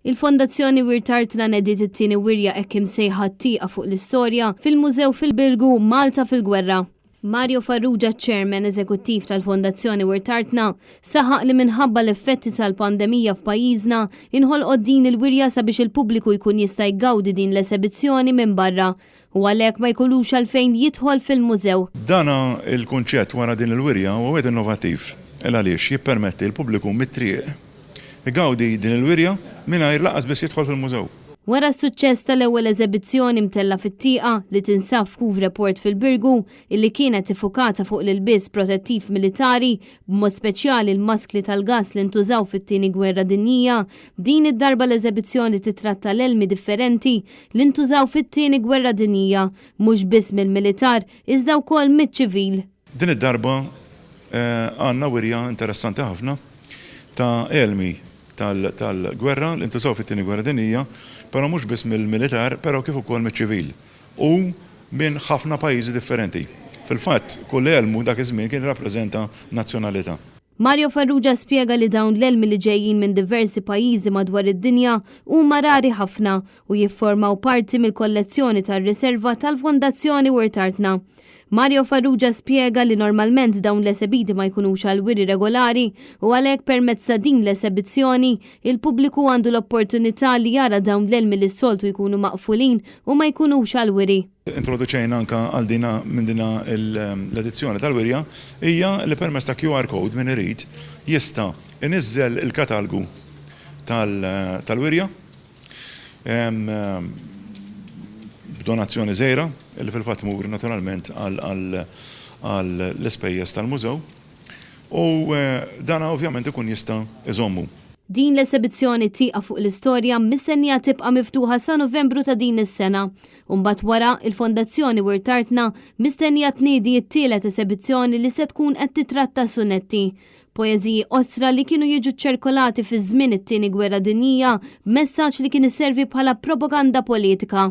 Il-Fondazzjoni Wirtartna nediet it-tieni wirja hekk imsejħa Tieqa fuq l-Istorja fil-Mużew fil-Birgu Malta fil-Gwerra. Mario Farrugia, chairman eżekuttiv tal-Fondazzjoni Wirtartna, saħaq li minħabba l-effetti tal-pandemija f'pajjiżna inħolqod din il-wirja sabiex il-pubbliku jkun jista' jgawdi din l-esibizzjoni minn barra u għalhekk ma jkunux għalfejn jidħol fil-mużew. Dana il-kunċett wara din il-wirja huwa wieħed innovattiv għaliex jippermetti l-pubbliku mit-triq igawdi din il-wirja mingħajr laqas biss jidħol fil-mużew. Wara s-suċċess tal-ewwel eżibizzjoni mtella fit-Tieqa li tinsab f'Kuvre Porte fil-Birgu illi kienet ifukata fuq l-ilbies protettiv militari b'mod speċjali l-maskli tal-gass li ntużaw fit-tieni gwerra dinjija, din id-darba l-eżibizzjoni titratta l-elmi differenti li ntużaw fit-tieni gwerra dinjija mhux biss mill-militar iżda wkoll miċ-ċivil. Din id-darba għandna wirja interessanti ħafna ta' elmi tal-gwerra li ntużaw fit-tieni gwerra dinjija, però mhux biss mill-militar, però kif ukoll miċ-ċivil u minn ħafna pajjiżi differenti. Fil-fatt, kull elmu dak iż-żmien kien jirrappreżenta nazzjonalità. Mario Farrugia spjega li dawn l-elmi li ġejjin minn diversi pajjiżi madwar id-dinja huma rari ħafna u jiffurmaw parti mill-kollezzjoni tar-riserva tal-Fondazzjoni Wirtartna. Mario Farrugia spjega li normalment dawn l-esebiti ma jkunux għal-wiri regolari u għalhekk permezz ta' din l-esebizzjoni il-pubbliku għandu l-opportunità li jara dawn l-elmi li s-soltu jkunu maqfulin u ma jkunux għal-wiri. Introduċejna anka għal dina minn dina l-edizzjoni tal-wirja hija li permezz ta' QR code min irid jista' iniżżel il-katalgu tal-wirja b'donazzjoni żgħira li fil-fatt mur naturalment għall-ispejjeż tal-mużew u dan ovvjament ikun jista' iżommu. Din l-esibizzjoni Tieqa fuq l-Istorja mistennija tibqa' miftuħa sa Novembru ta' din is-sena. U mbagħad wara il-Fondazzjoni Wirtartna mistennija tniedi t-tielet esibizzjoni li se tkun qed titratta sunetti. Poeżiji osra li kienu jiġu ċċirkolati fi żmien it-tieni gwerra dinjija, messaġġ li kien isservi bħala propaganda politika.